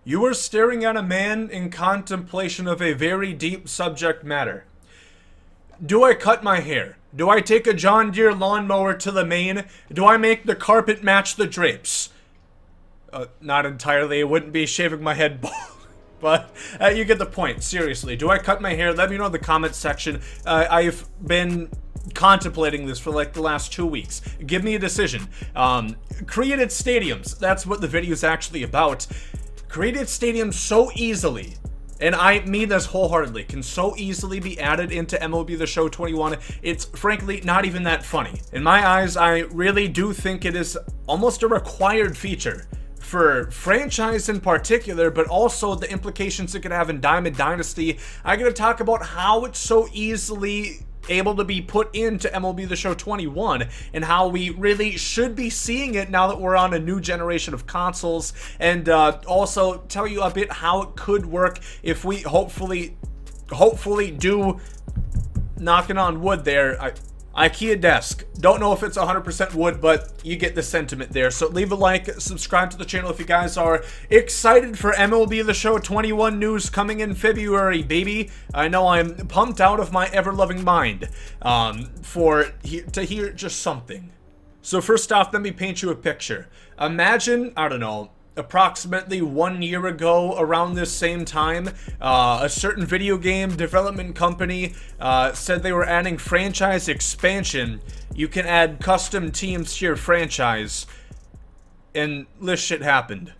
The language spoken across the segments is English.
You are staring at a man in contemplation of a very deep subject matter. Do I cut my hair? Do I take a John Deere lawnmower to the mane? Do I make the carpet match the drapes? Not entirely. It wouldn't be shaving my head bald. But you get the point. Seriously, do I cut my hair? Let me know in the comments section. I've been contemplating this for like the last 2 weeks. Give me a decision. Created stadiums. That's what the video is actually about. Created stadiums so easily, and I mean this wholeheartedly, can so easily be added into MLB The Show 21. It's frankly not even that funny. In my eyes, I really do think it is almost a required feature for franchise in particular, but also the implications it could have in Diamond Dynasty. I'm going to talk about how it's so easily able to be put into MLB The Show 21 and how we really should be seeing it now that we're on a new generation of consoles, and also tell you a bit how it could work if we hopefully do, knocking on wood there, IKEA desk. Don't know if it's 100% wood, but you get the sentiment there. So leave a like, subscribe to the channel if you guys are excited for MLB The Show 21 news coming in February, baby. I know I'm pumped out of my ever-loving mind to hear just something. So first off, let me paint you a picture. Imagine, I don't know, approximately 1 year ago, around this same time, a certain video game development company said they were adding franchise expansion. You can add custom teams to your franchise, and this shit happened.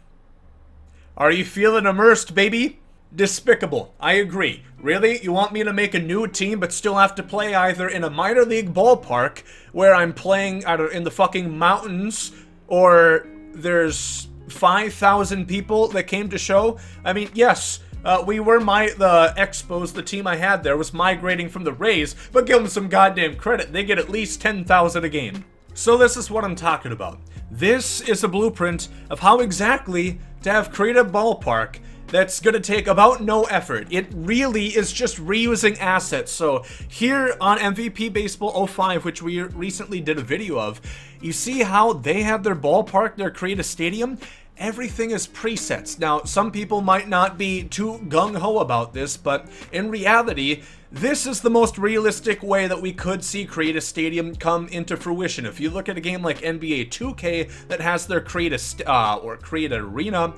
Are you feeling immersed, baby? Despicable. I agree. Really? You want me to make a new team but still have to play either in a minor league ballpark where I'm playing either in the fucking mountains, or there's 5,000 people that came to show? I mean, yes, the Expos, the team I had there, was migrating from the Rays, but give them some goddamn credit. They get at least 10,000 a game. So this is what I'm talking about. This is a blueprint of how exactly to have created a ballpark that's gonna take about no effort. It really is just reusing assets. So here on MVP Baseball 05, which we recently did a video of, you see how they have their ballpark, their creative stadium? Everything is presets. Now, some people might not be too gung-ho about this, but in reality, this is the most realistic way that we could see Create a Stadium come into fruition. If you look at a game like NBA 2K that has their Create a Arena,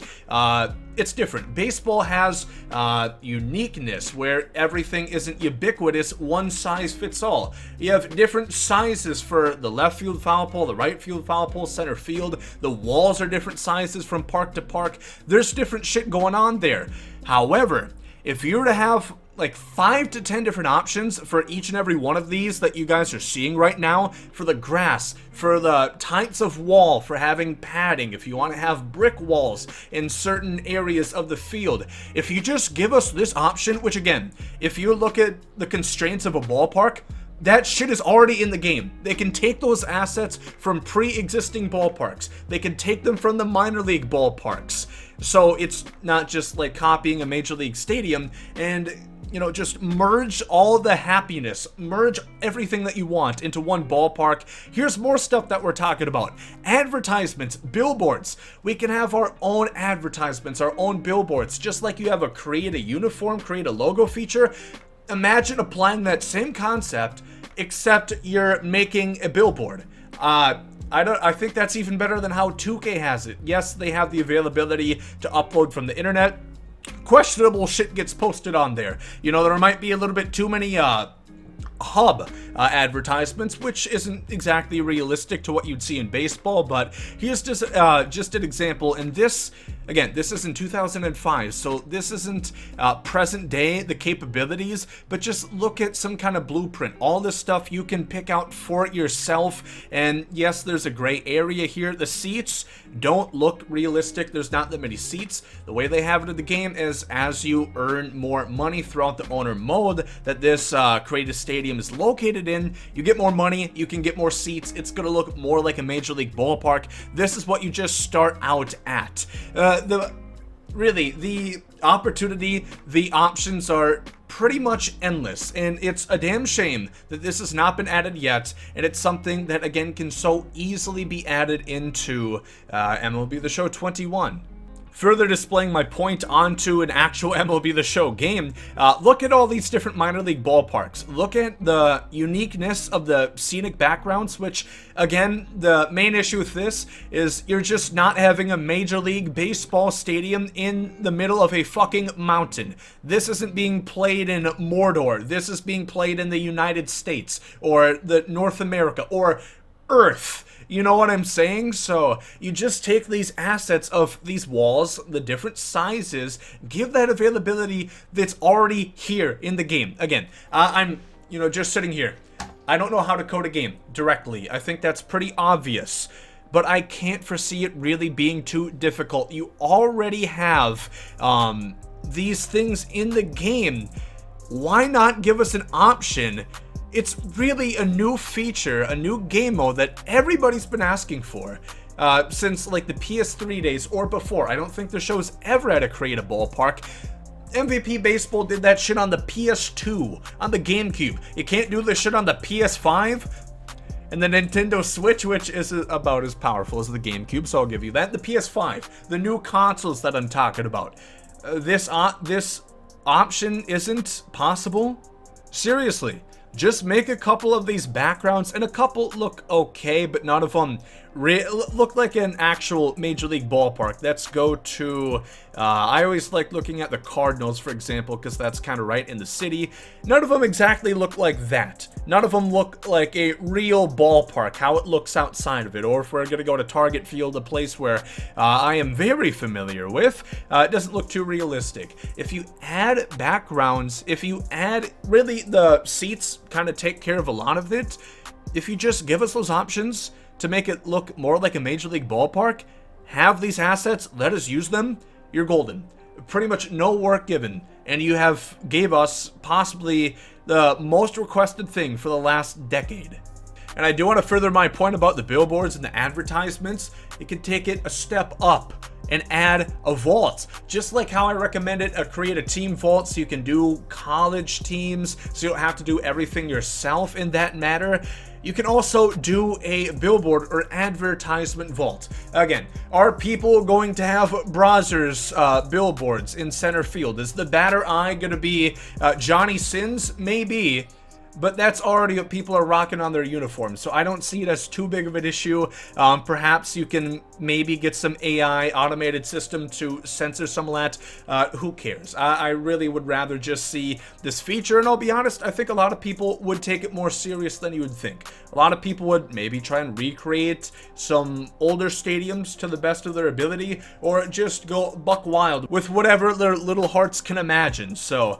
it's different. Baseball has uniqueness where everything isn't ubiquitous, one size fits all. You have different sizes for the left field foul pole, the right field foul pole, center field. The walls are different sizes from park to park. There's different shit going on there. However, if you were to have like 5 to 10 different options for each and every one of these that you guys are seeing right now, for the grass, for the types of wall, for having padding, if you want to have brick walls in certain areas of the field, if you just give us this option, which again, if you look at the constraints of a ballpark, that shit is already in the game. They can take those assets from pre-existing ballparks. They can take them from the minor league ballparks. So it's not just like copying a major league stadium and, you know, just merge all the happiness, merge everything that you want into one ballpark. Here's more stuff that we're talking about. Advertisements, billboards. We can have our own advertisements, our own billboards, just like you have a create a uniform, create a logo feature. Imagine applying that same concept, except you're making a billboard. I think that's even better than how 2K has it. Yes, they have the availability to upload from the internet. Questionable shit gets posted on there. You know, there might be a little bit too many hub advertisements, which isn't exactly realistic to what you'd see in baseball, but here's just an example. And this, again, this is in 2005, so this isn't present day, the capabilities, but just look at some kind of blueprint. All this stuff you can pick out for it yourself, and yes, there's a gray area here. The seats don't look realistic. There's not that many seats. The way they have it in the game is as you earn more money throughout the owner mode that this creative stadium is located in, you get more money, you can get more seats. It's gonna look more like a major league ballpark. This is what you just start out at. Really, the opportunity, the options are pretty much endless, and it's a damn shame that this has not been added yet, and it's something that, again, can so easily be added into MLB The Show 21. Further displaying my point onto an actual MLB The Show game, look at all these different minor league ballparks. Look at the uniqueness of the scenic backgrounds, which, again, the main issue with this is you're just not having a Major League Baseball stadium in the middle of a fucking mountain. This isn't being played in Mordor. This is being played in the United States, or the North America, or Earth. You know what I'm saying? So you just take these assets of these walls, the different sizes, give that availability that's already here in the game. Again, I'm, just sitting here. I don't know how to code a game directly. I think that's pretty obvious. But I can't foresee it really being too difficult. You already have these things in the game. Why not give us an option? It's really a new feature, a new game mode that everybody's been asking for since like the PS3 days or before. I don't think the show's ever had a creative ballpark. MVP Baseball did that shit on the PS2, on the GameCube. You can't do this shit on the PS5 and the Nintendo Switch, which is about as powerful as the GameCube, so I'll give you that. The PS5, the new consoles that I'm talking about. This option isn't possible? Seriously. Just make a couple of these backgrounds, and a couple look okay, but none of them look like an actual Major League ballpark. Let's go to, I always like looking at the Cardinals, for example, because that's kind of right in the city. None of them exactly look like that. None of them look like a real ballpark, how it looks outside of it. Or if we're going to go to Target Field, a place where I am very familiar with, it doesn't look too realistic. If you add backgrounds, if you add, really, the seats kind of take care of a lot of it. If you just give us those options to make it look more like a Major League ballpark, have these assets, let us use them, you're golden. Pretty much no work given, and you gave us possibly the most requested thing for the last decade. And I do want to further my point about the billboards and the advertisements. You can take it a step up and add a vault. Just like how I recommended create a team vault so you can do college teams, so you don't have to do everything yourself in that matter. You can also do a billboard or advertisement vault. Again, are people going to have Brazzers billboards in center field? Is the batter eye going to be Johnny Sins? Maybe. But that's already what people are rocking on their uniforms, so I don't see it as too big of an issue. Perhaps you can maybe get some AI automated system to censor some of that. Who cares? I really would rather just see this feature, and I'll be honest, I think a lot of people would take it more serious than you would think. A lot of people would maybe try and recreate some older stadiums to the best of their ability, or just go buck wild with whatever their little hearts can imagine. So,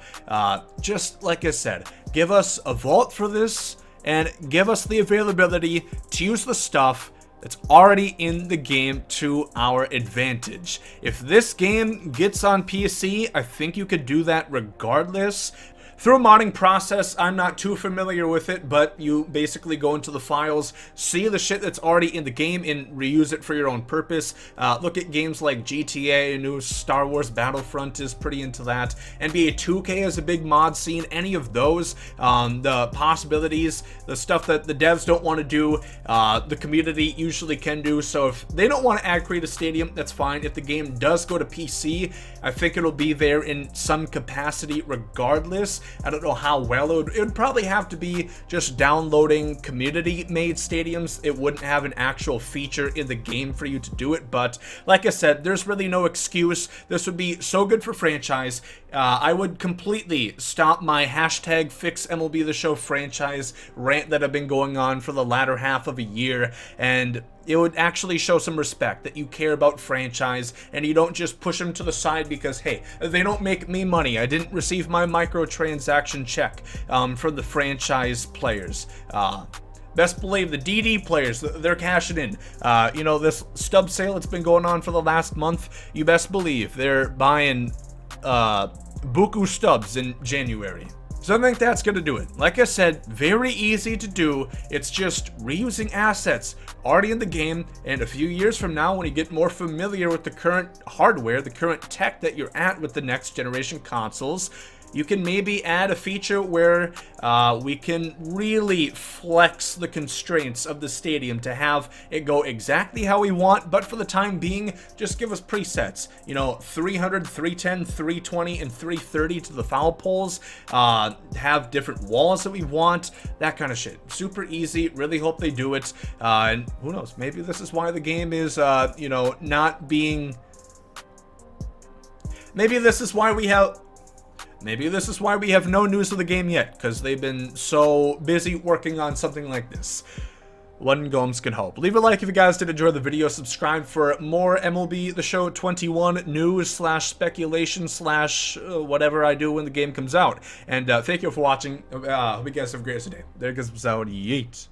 just like I said, give us a vault for this, and give us the availability to use the stuff that's already in the game to our advantage. If this game gets on PC, I think you could do that regardless. Through a modding process, I'm not too familiar with it, but you basically go into the files, see the shit that's already in the game, and reuse it for your own purpose. Look at games like GTA, new Star Wars Battlefront is pretty into that. NBA 2K is a big mod scene. Any of those, the possibilities, the stuff that the devs don't want to do, the community usually can do. So if they don't want to create a stadium, that's fine. If the game does go to PC, I think it'll be there in some capacity regardless. I don't know how well it would probably have to be just downloading community-made stadiums. It wouldn't have an actual feature in the game for you to do it, but like I said, there's really no excuse. This would be so good for franchise. I would completely stop my hashtag fix MLB The Show franchise rant that I've been going on for the latter half of a year, and it would actually show some respect that you care about franchise and you don't just push them to the side because, hey, they don't make me money. I didn't receive my microtransaction check from the franchise players. Best believe the DD players, they're cashing in. This stub sale that's been going on for the last month, you best believe they're buying buku stubs in January. So I think that's going to do it. Like I said, very easy to do. It's just reusing assets already in the game, and a few years from now, when you get more familiar with the current hardware, the current tech that you're at with the next generation consoles, You can maybe add a feature where we can really flex the constraints of the stadium to have it go exactly how we want, but for the time being, just give us presets. You know, 300, 310, 320, and 330 to the foul poles. Have different walls that we want, that kind of shit. Super easy. Really hope they do it. And who knows? Maybe this is why the game is, you know, not being. Maybe this is why we have no news of the game yet, because they've been so busy working on something like this. One Gomes can hope. Leave a like if you guys did enjoy the video. Subscribe for more MLB The Show 21 news / speculation / whatever I do when the game comes out. And thank you for watching. Hope you guys have a great day. There goes episode. Yeet.